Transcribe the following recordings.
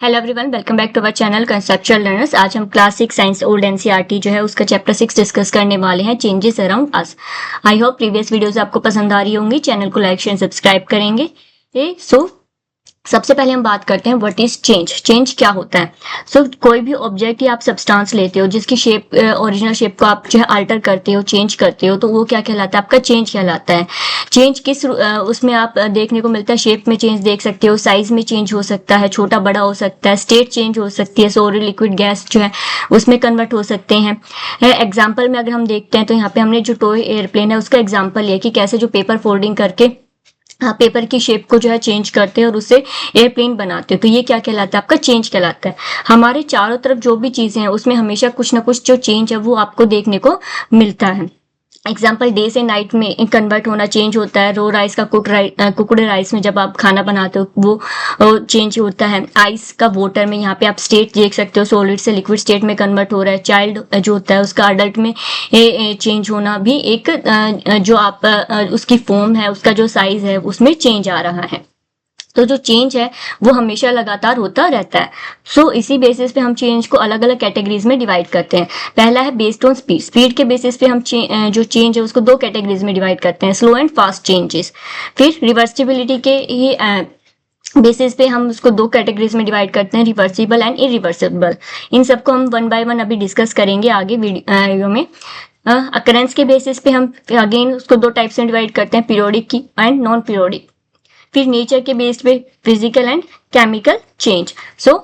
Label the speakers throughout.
Speaker 1: Hello everyone, welcome back to our channel conceptual learners. आज हम class 6 science old NCERT जो है उसका चैप्टर 6 डिस्कस करने वाले हैं, changes around us. I hope previous videos आपको पसंद आ रही होंगी। चैनल को लाइक शेयर सब्सक्राइब करेंगे। सबसे पहले हम बात करते हैं व्हाट इज चेंज। चेंज क्या होता है? कोई भी ऑब्जेक्ट या आप सब्सटेंस लेते हो जिसकी शेप, ओरिजिनल शेप को आप जो है अल्टर करते हो, चेंज करते हो, तो वो क्या कहलाता है? आपका चेंज कहलाता है। चेंज किस उसमें आप देखने को मिलता है? शेप में चेंज देख सकते हो, साइज में चेंज हो सकता है, छोटा बड़ा हो सकता है, स्टेट चेंज हो सकती है, सॉलिड लिक्विड गैस जो है उसमें कन्वर्ट हो सकते हैं। एग्जाम्पल में अगर हम देखते हैं तो यहाँ पे हमने जो टॉय एयरप्लेन है उसका एग्जाम्पल लिया कि कैसे जो पेपर फोल्डिंग करके पेपर की शेप को जो है चेंज करते हैं और उससे एयरप्लेन बनाते हैं। तो ये क्या कहलाता है? आपका चेंज कहलाता है। हमारे चारों तरफ जो भी चीजें हैं उसमें हमेशा कुछ ना कुछ जो चेंज है वो आपको देखने को मिलता है। एग्जाम्पल, डे से नाइट में कन्वर्ट होना चेंज होता है। रो राइस का कुकड राइस में जब आप खाना बनाते हो वो चेंज होता है। आइस का वाटर में यहाँ पे आप स्टेट देख सकते हो, सॉलिड से लिक्विड स्टेट में कन्वर्ट हो रहा है। चाइल्ड जो होता है उसका अडल्ट में चेंज होना भी एक जो आप उसकी फॉर्म है, उसका जो साइज है उसमें चेंज आ रहा है। तो जो चेंज है वो हमेशा लगातार होता रहता है। इसी बेसिस पे हम चेंज को अलग अलग कैटेगरीज में डिवाइड करते हैं। पहला है बेस्ड ऑन स्पीड। स्पीड के बेसिस पे हम जो चेंज है उसको दो कैटेगरीज में डिवाइड करते हैं, स्लो एंड फास्ट चेंजेस। फिर रिवर्सिबिलिटी के ही बेसिस पे हम उसको दो कैटेगरीज में डिवाइड करते हैं, रिवर्सिबल एंड इरिवर्सिबल। इन सबको हम वन बाय वन अभी डिस्कस करेंगे आगे वीडियो में। अकरेंस के बेसिस पे हम अगेन उसको दो टाइप्स में डिवाइड करते हैं, पीरियोडिक की एंड नॉन पीरियोडिक। फिर नेचर के बेस्ड पे physical and chemical change.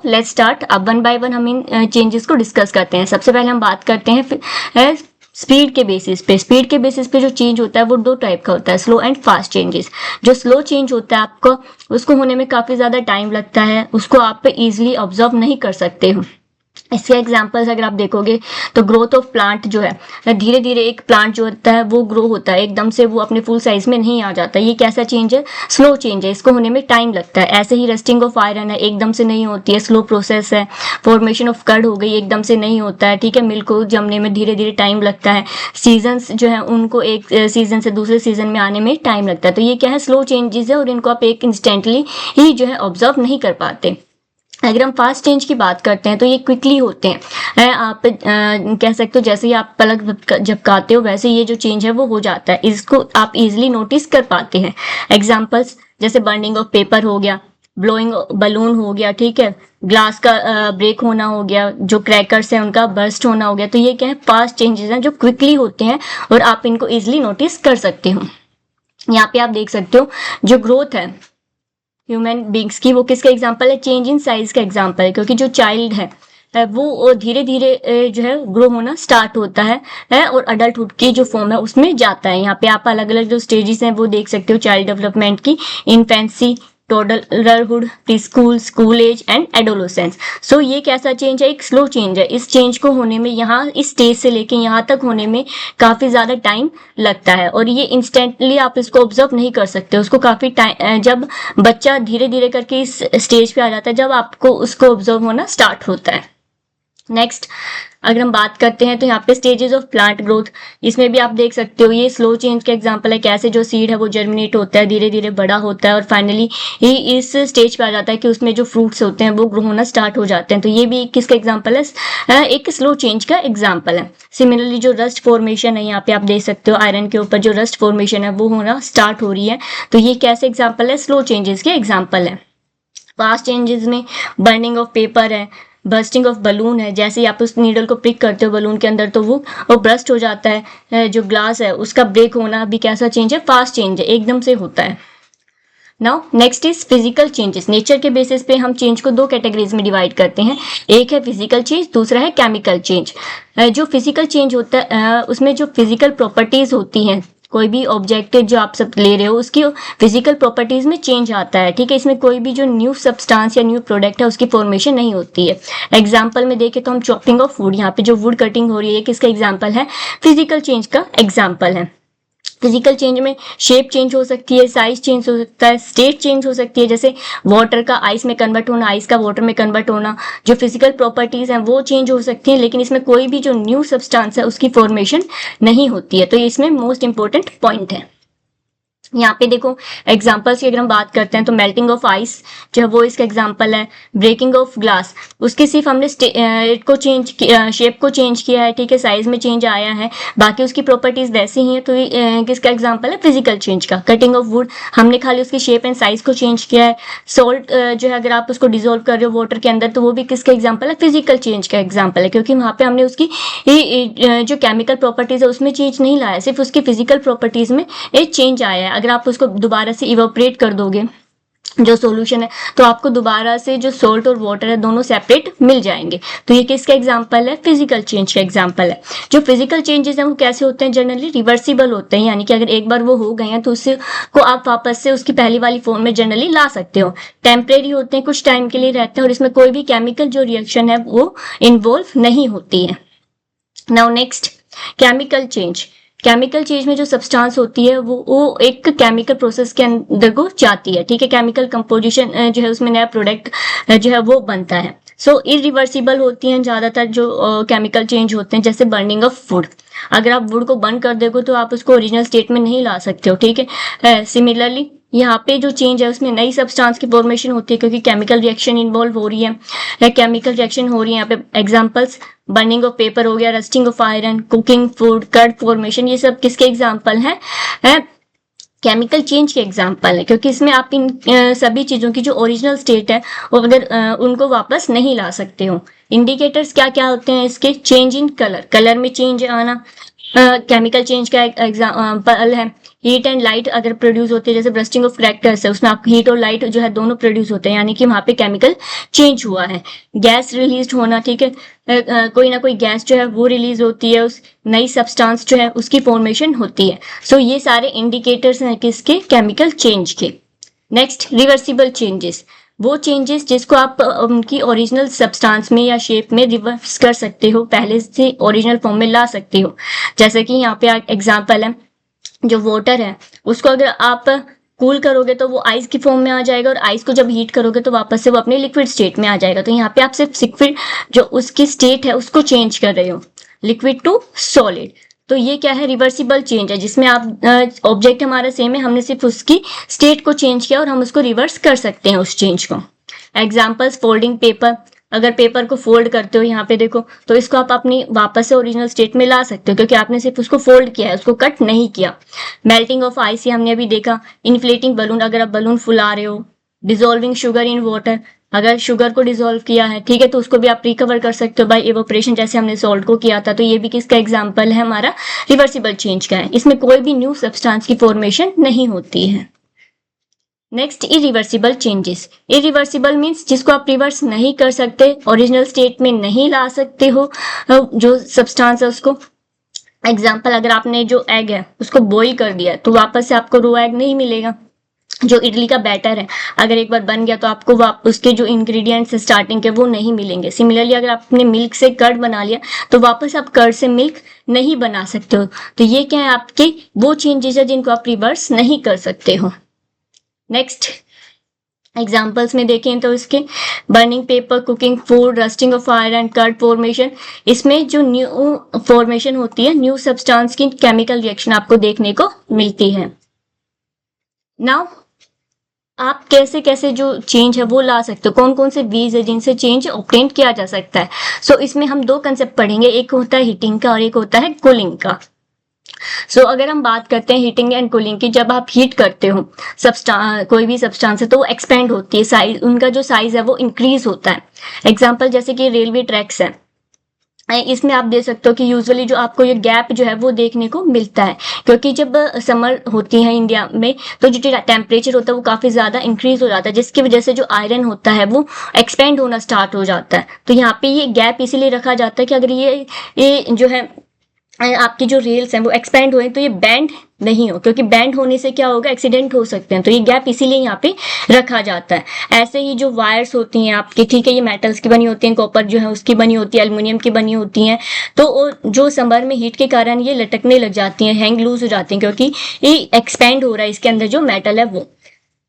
Speaker 1: Let's start. अब वन बाय वन हम इन चेंजेस को डिस्कस करते हैं। सबसे पहले हम बात करते हैं स्पीड के बेसिस पे। स्पीड के बेसिस पे जो चेंज होता है वो दो टाइप का होता है, स्लो एंड फास्ट चेंजेस। जो स्लो चेंज होता है आपको उसको होने में काफी ज्यादा टाइम लगता है, उसको आप इजिली ऑब्जर्व नहीं कर सकते हो। इसके एग्जाम्पल्स अगर आप देखोगे तो ग्रोथ ऑफ प्लांट जो है, धीरे धीरे एक प्लांट जो होता है वो ग्रो होता है, एकदम से वो अपने फुल साइज में नहीं आ जाता। ये कैसा चेंज है? स्लो चेंज है, इसको होने में टाइम लगता है। ऐसे ही रस्टिंग ऑफ आयरन है, एकदम से नहीं होती है, स्लो प्रोसेस है। फॉर्मेशन ऑफ कर्ड हो गई, एकदम से नहीं होता है, ठीक है। मिल्क को जमने में धीरे धीरे टाइम लगता है। सीजन्स जो है उनको एक सीजन से दूसरे सीजन में आने में टाइम लगता है। तो ये क्या है? स्लो चेंजेस है और इनको आप एक इंस्टेंटली ही जो है ऑब्जर्व नहीं कर पाते। अगर हम फास्ट चेंज की बात करते हैं तो ये क्विकली होते हैं। आप कह सकते हो जैसे ही आप पलक झपकाते हो वैसे ये जो चेंज है वो हो जाता है, इसको आप इजीली नोटिस कर पाते हैं। एग्जांपल्स जैसे बर्निंग ऑफ पेपर हो गया, ब्लोइंग बलून हो गया, ठीक है, ग्लास का ब्रेक होना हो गया, जो क्रैकर्स हैं उनका बर्स्ट होना हो गया। तो ये क्या है? फास्ट चेंजेस हैं जो क्विकली होते हैं और आप इनको इजिली नोटिस कर सकते हो। यहाँ पे आप देख सकते हो जो ग्रोथ है ह्यूमन बींग्स की, वो किसका एग्जाम्पल है? चेंज इन साइज का एग्जाम्पल है। क्योंकि जो चाइल्ड है वो धीरे धीरे जो है ग्रो होना स्टार्ट होता है और अडल्टहुड की जो फॉर्म है उसमें जाता है। यहाँ पे आप अलग अलग जो स्टेजेस हैं वो देख सकते हो चाइल्ड डेवलपमेंट की, infancy, toddlerhood, pre school, school age and adolescence. ये कैसा चेंज है? एक स्लो चेंज है। इस चेंज को होने में, यहाँ इस स्टेज से लेके यहाँ तक होने में काफी ज्यादा टाइम लगता है और ये इंस्टेंटली आप इसको ऑब्जर्व नहीं कर सकते। उसको काफी टाइम, जब बच्चा धीरे धीरे करके इस स्टेज पे आ जाता है जब आपको उसको ऑब्जर्व होना स्टार्ट होता है। नेक्स्ट अगर हम बात करते हैं तो यहाँ पे स्टेजेस ऑफ प्लांट ग्रोथ, इसमें भी आप देख सकते हो ये स्लो चेंज का एग्जांपल है। कैसे जो सीड है वो जर्मिनेट होता है, धीरे धीरे बड़ा होता है और फाइनली ही इस स्टेज पे आ जाता है कि उसमें जो फ्रूट्स होते हैं वो ग्रो होना स्टार्ट हो जाते हैं। तो ये भी किसका एग्जाम्पल है? एक स्लो चेंज का एग्जाम्पल है। सिमिलरली जो रस्ट फॉर्मेशन है, यहाँ पे आप देख सकते हो आयरन के ऊपर जो रस्ट फॉर्मेशन है वो होना स्टार्ट हो रही है। तो ये कैसे एग्जाम्पल है? स्लो चेंजेस के एग्जाम्पल है। फास्ट चेंजेस में बर्निंग ऑफ पेपर है, बर्स्टिंग ऑफ बलून है। जैसे ही आप उस नीडल को प्रिक करते हो बलून के अंदर तो वो ब्रस्ट हो जाता है। जो ग्लास है उसका ब्रेक होना भी कैसा चेंज है? फास्ट चेंज है, एकदम से होता है। Now next is physical changes. Nature के बेसिस पे हम चेंज को दो कैटेगरीज में डिवाइड करते हैं, एक है फिजिकल चेंज, दूसरा है केमिकल चेंज। जो फिजिकल चेंज होता है उसमें जो फिजिकल प्रॉपर्टीज होती हैं, कोई भी ऑब्जेक्ट जो आप सब ले रहे हो उसकी फिजिकल प्रॉपर्टीज में चेंज आता है, ठीक है। इसमें कोई भी जो न्यू सब्सटेंस या न्यू प्रोडक्ट है उसकी फॉर्मेशन नहीं होती है। एग्जांपल में देखें तो हम चॉपिंग ऑफ वुड, यहाँ पे जो वुड कटिंग हो रही है किसका एग्जांपल है? फिजिकल चेंज का एग्जांपल है। फिजिकल चेंज में शेप चेंज हो सकती है, साइज चेंज हो सकता है, स्टेट चेंज हो सकती है। जैसे वाटर का आइस में कन्वर्ट होना, आइस का वाटर में कन्वर्ट होना, जो फिजिकल प्रॉपर्टीज हैं वो चेंज हो सकती हैं, लेकिन इसमें कोई भी जो न्यू सब्सटेंस है उसकी फॉर्मेशन नहीं होती है। तो ये इसमें मोस्ट इंपॉर्टेंट पॉइंट है। यहाँ पे देखो एग्जांपल्स की अगर हम बात करते हैं तो मेल्टिंग ऑफ आइस जो है वो इसका एग्जांपल है, ब्रेकिंग ऑफ ग्लास उसकी सिर्फ हमने को चेंज शेप को चेंज किया है, ठीक है, साइज में चेंज आया है, बाकी उसकी प्रॉपर्टीज वैसी ही है, तो ये किसका एग्जांपल है, फिजिकल चेंज का। कटिंग ऑफ वुड हमने खाली उसकी शेप एंड साइज को चेंज किया है। सोल्ट जो है अगर आप उसको डिजोल्व कर रहे हो वाटर के अंदर तो वो भी किसका एग्जाम्पल है, फिजिकल चेंज का एग्जाम्पल है, क्योंकि वहां पे हमने उसकी जो केमिकल प्रॉपर्टीज है उसमें चेंज नहीं लाया, सिर्फ उसकी फिजिकल प्रॉपर्टीज में एक चेंज आया है। अगर आप उसको दोबारा से इवेपोरेट कर दोगे जो सॉल्यूशन है तो आपको दोबारा से जो सोल्ट और वाटर है दोनों सेपरेट मिल जाएंगे। तो ये किसका एग्जांपल है, फिजिकल चेंज का एग्जांपल है। जो फिजिकल चेंजेस हैं वो कैसे होते हैं, जनरली रिवर्सिबल होते हैं, यानी कि अगर एक बार वो हो गए हैं तो उससे को आप वापस से उसकी पहली वाली फॉर्म में जनरली ला सकते हो। टेम्परेरी होते हैं, कुछ टाइम के लिए रहते हैं और इसमें कोई भी केमिकल जो रिएक्शन है वो इन्वॉल्व नहीं होती है। Now next, chemical change. Chemical change में जो सब्सटेंस होती है वो एक केमिकल प्रोसेस के अंदर को जाती है, ठीक है, केमिकल कंपोजिशन जो है उसमें नया प्रोडक्ट जो है वो बनता है। सो इरिवर्सिबल होती हैं ज्यादातर जो केमिकल चेंज होते हैं, जैसे बर्निंग ऑफ वुड। अगर आप वुड को बर्न कर दोगे तो आप उसको ओरिजिनल स्टेट में नहीं ला सकते हो, ठीक है। सिमिलरली यहाँ पे जो चेंज है उसमें नई सब्सटेंस की फॉर्मेशन होती है, क्योंकि केमिकल रिएक्शन इन्वॉल्व हो रही है, केमिकल रिएक्शन हो रही है। यहाँ पे एग्जांपल्स बर्निंग ऑफ पेपर हो गया, rusting of iron, cooking food, curd formation, ये सब किसके एग्जांपल हैं, केमिकल चेंज के एग्जाम्पल है, क्योंकि इसमें आप इन सभी चीजों की जो ओरिजिनल स्टेट है वो अगर उनको वापस नहीं ला सकते हो। इंडिकेटर्स क्या क्या होते हैं इसके, चेंज इन कलर, कलर में चेंज आना केमिकल चेंज का एग्जाम्पल है। हीट एंड लाइट अगर प्रोड्यूस होते हैं, जैसे ब्रस्टिंग ऑफ क्रैकर्स है उसमें आप हीट और लाइट जो है दोनों प्रोड्यूस होते हैं, यानी कि वहां पे केमिकल चेंज हुआ है। गैस रिलीज होना, ठीक है, कोई ना कोई गैस जो है वो रिलीज होती है, उस नई सब्सटेंस जो है उसकी फॉर्मेशन होती है। सो ये सारे इंडिकेटर्स हैं किसके, केमिकल चेंज के। नेक्स्ट, रिवर्सिबल चेंजेस, वो चेंजेस जिसको आप उनकी ओरिजिनल सब्सटेंस में या शेप में रिवर्स कर सकते हो, पहले से ओरिजिनल फॉर्म में ला सकते हो। जैसे कि यहाँ पे एग्जांपल है, जो वाटर है उसको अगर आप कूल करोगे तो वो आइस की फॉर्म में आ जाएगा, और आइस को जब हीट करोगे तो वापस से वो अपने लिक्विड स्टेट में आ जाएगा। तो यहाँ पे आप सिर्फ लिक्विड जो उसकी स्टेट है उसको चेंज कर रहे हो, लिक्विड टू सॉलिड। तो ये क्या है, रिवर्सिबल चेंज है, जिसमें आप ऑब्जेक्ट हमारा सेम है, हमने सिर्फ उसकी स्टेट को चेंज किया और हम उसको रिवर्स कर सकते हैं उस चेंज को। एग्जाम्पल्स, फोल्डिंग पेपर, अगर पेपर को फोल्ड करते हो यहाँ पे देखो तो इसको आप अपनी वापस से ओरिजिनल स्टेट में ला सकते हो, क्योंकि आपने सिर्फ उसको फोल्ड किया है, उसको कट नहीं किया। मेल्टिंग ऑफ आइस हमने अभी देखा। इन्फ्लेटिंग बलून, अगर आप बलून फुला रहे हो। डिजोल्विंग शुगर इन वाटर, अगर शुगर को डिजोल्व किया है, ठीक है, तो उसको भी आप रिकवर कर सकते हो बाय इवेपोरेशन, जैसे हमने सॉल्ट को किया था। तो ये भी किसका एग्जाम्पल है, हमारा रिवर्सिबल चेंज का है। इसमें कोई भी न्यू सब्सटेंस की फॉर्मेशन नहीं होती है। Next, irreversible changes. Irreversible means जिसको आप रिवर्स नहीं कर सकते, ओरिजिनल स्टेट में नहीं ला सकते हो जो सब्सटेंस है उसको। एग्जाम्पल, अगर आपने जो एग है उसको बॉईल कर दिया तो वापस से आपको रो एग नहीं मिलेगा। जो इडली का बैटर है अगर एक बार बन गया तो आपको उसके जो इंग्रेडिएंट्स स्टार्टिंग के वो नहीं मिलेंगे। सिमिलरली अगर आपने मिल्क से कर्ड बना लिया तो वापस आप कर्ड से मिल्क नहीं बना सकते हो। तो ये क्या है, आपके वो चेंजेस है जिनको आप रिवर्स नहीं कर सकते हो। नेक्स्ट, एग्जाम्पल्स में देखें तो इसके burning paper, cooking food, rusting of iron, curd formation, इसमें जो न्यू फॉर्मेशन होती है, न्यू सब्सटेंस की केमिकल रिएक्शन आपको देखने को मिलती है। नाउ आप कैसे कैसे जो चेंज है वो ला सकते हो, कौन कौन से वेज है जिनसे चेंज ऑब्टेन किया जा सकता है। सो इसमें हम दो कंसेप्ट पढ़ेंगे, एक होता है हीटिंग का और एक होता है कूलिंग का। अगर हम बात करते हैं हीटिंग एंड कूलिंग की, जब आप हीट करते हो कोई भी सब्सटेंस है तो वो एक्सपेंड होती है, साइज उनका जो साइज है वो इंक्रीज होता है। एग्जांपल जैसे कि रेलवे ट्रैक्स है, इसमें आप देख सकते हो कि यूजुअली जो आपको ये गैप जो है वो देखने को मिलता है, क्योंकि जब समर होती है इंडिया में तो जो टेम्परेचर होता है वो काफी ज्यादा इंक्रीज हो जाता है, जिसकी वजह से जो आयरन होता है वो एक्सपेंड होना स्टार्ट हो जाता है। तो यहाँ पे ये गैप इसीलिए रखा जाता है कि अगर ये जो है आपकी जो रेल्स हैं वो एक्सपेंड हुए तो ये बैंड नहीं हो, क्योंकि बैंड होने से क्या होगा, एक्सीडेंट हो सकते हैं। तो ये गैप इसीलिए यहाँ पे रखा जाता है। ऐसे ही जो वायर्स होती हैं आपकी, ठीक है, ये मेटल्स की बनी होती हैं, कॉपर जो है उसकी बनी होती है, एल्युमिनियम की बनी होती हैं। तो जो समर में हीट के कारण ये लटकने लग जाती हैं, हैंग लूज हो जाती हैं, क्योंकि ये एक्सपेंड हो रहा है इसके अंदर जो मेटल है वो।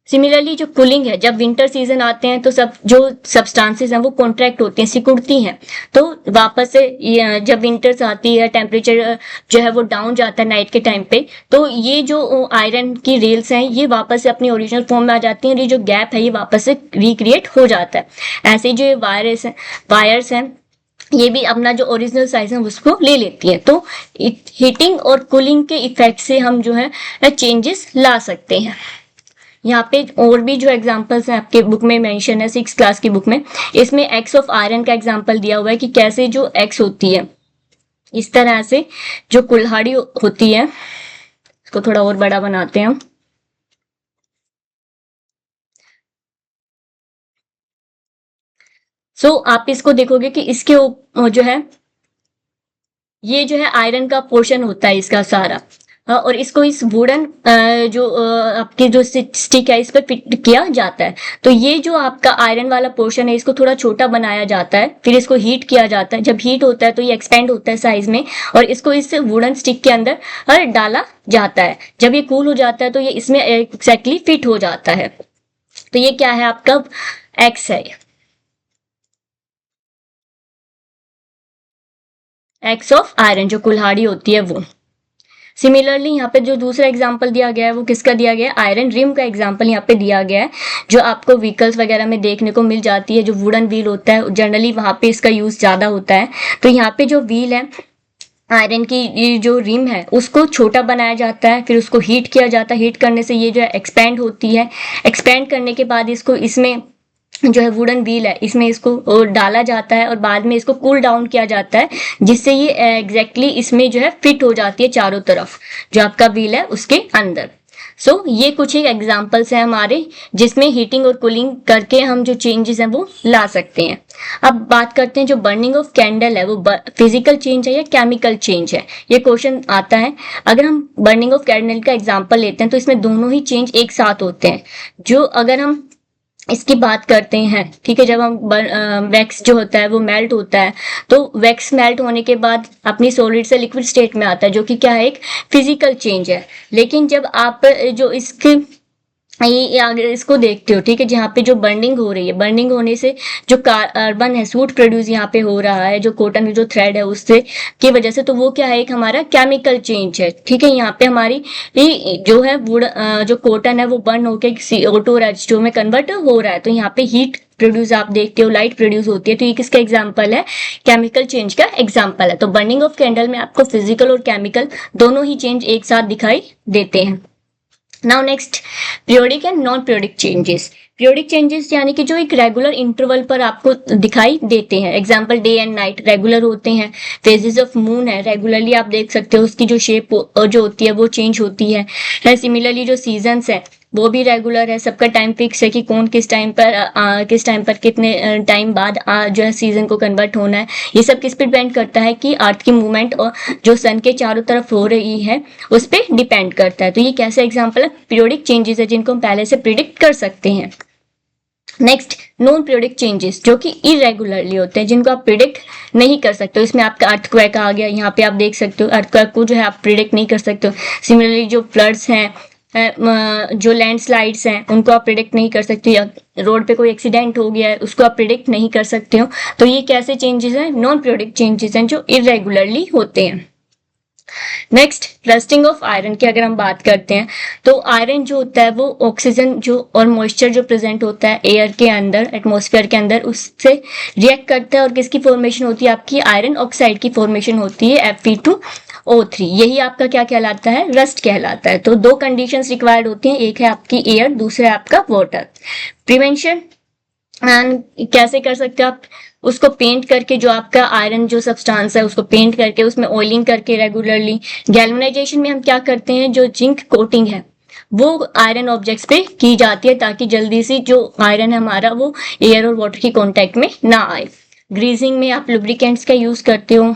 Speaker 1: सिमिलरली जो कूलिंग है, जब विंटर सीजन आते हैं तो सब जो सब्सटेंसेस हैं वो कॉन्ट्रैक्ट होती हैं, सिकुड़ती हैं, तो वापस से जब विंटर्स आती है, टेम्परेचर जो है वो डाउन जाता है नाइट के टाइम पे, तो ये जो आयरन की रेल्स हैं ये वापस से अपनी ओरिजिनल फॉर्म में आ जाती हैं और ये जो गैप है ये वापस से रिक्रिएट हो जाता है। ऐसे जो वायर्स हैं ये भी अपना जो ओरिजिनल साइज है उसको ले लेती है। तो हीटिंग और कूलिंग के इफेक्ट से हम जो है चेंजेस ला सकते हैं। यहाँ पे और भी जो एग्जांपल्स हैं आपके बुक में मेंशन है, 6 क्लास की बुक में, इसमें एक्स ऑफ आयरन का एग्जांपल दिया हुआ है कि कैसे जो एक्स होती है इस तरह से जो कुल्हाड़ी होती है, इसको थोड़ा और बड़ा बनाते हैं हम। सो आप इसको देखोगे कि इसके जो है ये जो है आयरन का पोर्शन होता है इसका सारा। और इसको इस वुडन जो आपकी जो स्टिक है इस पर फिट किया जाता है। तो ये जो आपका आयरन वाला पोर्शन है इसको थोड़ा छोटा बनाया जाता है, फिर इसको हीट किया जाता है। जब हीट होता है तो ये एक्सपेंड होता है साइज में और इसको इस वुडन स्टिक के अंदर डाला जाता है। जब ये कूल हो जाता है तो ये इसमें एग्जैक्टली फिट हो जाता है। तो ये क्या है, आपका एक्स है, एक्स ऑफ आयरन जो कुल्हाड़ी होती है वो। सिमिलरली यहाँ पे जो दूसरा एग्जांपल दिया गया है वो किसका दिया गया है, आयरन रिम का एग्जांपल यहाँ पे दिया गया है, जो आपको व्हीकल्स वगैरह में देखने को मिल जाती है। जो वुडन व्हील होता है जनरली वहां पे इसका यूज ज्यादा होता है। तो यहाँ पे जो व्हील है आयरन की, ये जो रिम है उसको छोटा बनाया जाता है, फिर उसको हीट किया जाता है। हीट करने से ये जो है एक्सपेंड होती है। एक्सपेंड करने के बाद इसको इसमें जो है वुडन व्हील है इसमें इसको डाला जाता है और बाद में इसको कूल डाउन किया जाता है, जिससे ये एग्जैक्टली इसमें जो है फिट हो जाती है चारों तरफ जो आपका व्हील है उसके अंदर। ये कुछ एक एग्जांपल्स हैं हमारे जिसमें हीटिंग और कूलिंग करके हम जो चेंजेस हैं वो ला सकते हैं। अब बात करते हैं जो बर्निंग ऑफ कैंडल है वो फिजिकल चेंज है या केमिकल चेंज है, ये क्वेश्चन आता है। अगर हम बर्निंग ऑफ कैंडल का एग्जांपल लेते हैं तो इसमें दोनों ही चेंज एक साथ होते हैं। जो अगर हम इसकी बात करते हैं, ठीक है, जब हम वैक्स जो होता है वो मेल्ट होता है तो वैक्स मेल्ट होने के बाद अपनी सॉलिड से लिक्विड स्टेट में आता है, जो कि क्या है, एक फिजिकल चेंज है। लेकिन जब आप जो इसके ये अगर इसको देखते हो, ठीक है, जहाँ पे जो बर्निंग हो रही है, बर्निंग होने से जो कार्बन है सूट प्रोड्यूस यहाँ पे हो रहा है, जो कॉटन जो थ्रेड है उससे की वजह से, तो वो क्या है, एक हमारा केमिकल चेंज है। ठीक है, यहाँ पे हमारी जो है वुड जो कॉटन है वो बर्न होके CO2 और H2 में कन्वर्ट हो रहा है। तो यहाँ पे हीट प्रोड्यूस आप देखते हो, लाइट प्रोड्यूस होती है। तो ये किसका एग्जाम्पल है, केमिकल चेंज का एग्जाम्पल है। तो बर्निंग ऑफ कैंडल में आपको फिजिकल और केमिकल दोनों ही चेंज एक साथ दिखाई देते हैं। Now next, periodic and non periodic changes. Periodic changes यानी कि जो एक रेगुलर इंटरवल पर आपको दिखाई देते हैं। Example day and night regular होते हैं। फेजेस ऑफ मून है, रेगुलरली आप देख सकते हो, उसकी जो शेप जो होती है वो चेंज होती है। सिमिलरली जो सीजन्स है वो भी रेगुलर है, सबका टाइम फिक्स है कि कौन किस टाइम पर कितने टाइम बाद जो है सीजन को कन्वर्ट होना है। ये सब किस पे डिपेंड करता है कि अर्थ की मूवमेंट और जो सन के चारों तरफ हो रही है उस पर डिपेंड करता है। तो ये कैसे एग्जाम्पल है, पीरियोडिक चेंजेस है जिनको हम पहले से प्रिडिक्ट कर सकते हैं। नेक्स्ट, नॉन पीरियोडिक चेंजेस जो कि इरेगुलरली होते हैं, जिनको आप प्रिडिक्ट नहीं कर सकते हो। इसमें आपका अर्थक्वेक आ गया, यहाँ पे आप देख सकते हो अर्थक्वेक को जो है आप प्रिडिक्ट नहीं कर सकते हो। सिमिलरली जो फ्लड्स हैं, जो लैंडस्लाइड्स हैं, उनको आप प्रिडिक्ट नहीं कर सकते। या रोड पे कोई एक्सीडेंट हो गया है उसको आप प्रिडिक्ट नहीं कर सकते हो। तो ये कैसे चेंजेस हैं, नॉन पीरियोडिक चेंजेस हैं जो इरेगुलरली होते हैं। नेक्स्ट, रस्टिंग ऑफ आयरन की अगर हम बात करते हैं तो आयरन जो होता है वो ऑक्सीजन जो और मॉइस्चर जो प्रेजेंट होता है एयर के अंदर, एटमॉस्फेयर के अंदर, उससे रिएक्ट करता है और किसकी फॉर्मेशन होती है, आपकी आयरन ऑक्साइड की फॉर्मेशन होती है, Fe2O3। यही आपका क्या कहलाता है, रस्ट कहलाता है। तो दो कंडीशंस रिक्वायर्ड होती हैं, एक है आपकी एयर, दूसरा है आपका वाटर। प्रिवेंशन कैसे कर सकते हो आप, उसको पेंट करके, जो आपका आयरन जो सब्सटेंस है उसको पेंट करके उसमें ऑयलिंग करके रेगुलरली। गैल्वेनाइजेशन में हम क्या करते हैं, जो जिंक कोटिंग है वो आयरन ऑब्जेक्ट्स पे की जाती है ताकि जल्दी से जो आयरन है हमारा वो एयर और वाटर की कांटेक्ट में ना आए। ग्रीजिंग में आप लुब्रिकेंट्स का यूज करते हो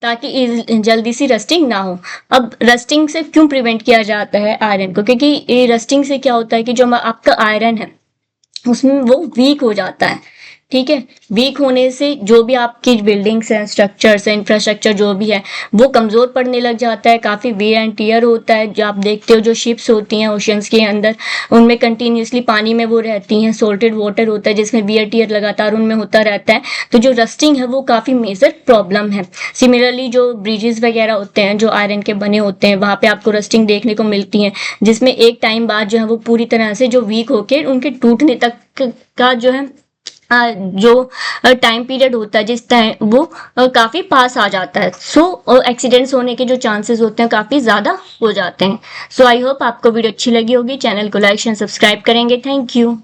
Speaker 1: ताकि जल्दी सी रस्टिंग ना हो। अब रस्टिंग से क्यों प्रिवेंट किया जाता है आयरन को, क्योंकि रस्टिंग से क्या होता है कि जो आपका आयरन है उसमें वो वीक हो जाता है। ठीक है। वीक होने से जो भी आपकी बिल्डिंग्स हैं, स्ट्रक्चर्स हैं, इंफ्रास्ट्रक्चर जो भी है वो कमज़ोर पड़ने लग जाता है, काफ़ी वेयर एंड टियर होता है। जो आप देखते हो जो शिप्स होती हैं ओशंस के अंदर, उनमें कंटिन्यूसली पानी में वो रहती हैं, सोल्टेड वाटर होता है जिसमें वेयर टियर लगातार उनमें होता रहता है, तो जो रस्टिंग है वो काफ़ी मेजर प्रॉब्लम है। सिमिलरली जो ब्रिजेस वगैरह होते हैं जो आयरन के बने होते हैं, वहाँ पे आपको रस्टिंग देखने को मिलती है, जिसमें एक टाइम बाद जो है वो पूरी तरह से जो वीक होके उनके टूटने तक का जो है जो टाइम पीरियड होता है जिस टाइम वो काफ़ी पास आ जाता है। सो एक्सीडेंट्स होने के जो चांसेस होते हैं काफ़ी ज़्यादा हो जाते हैं। सो आई होप आपको वीडियो अच्छी लगी होगी। चैनल को लाइक एंड सब्सक्राइब करेंगे। Thank you.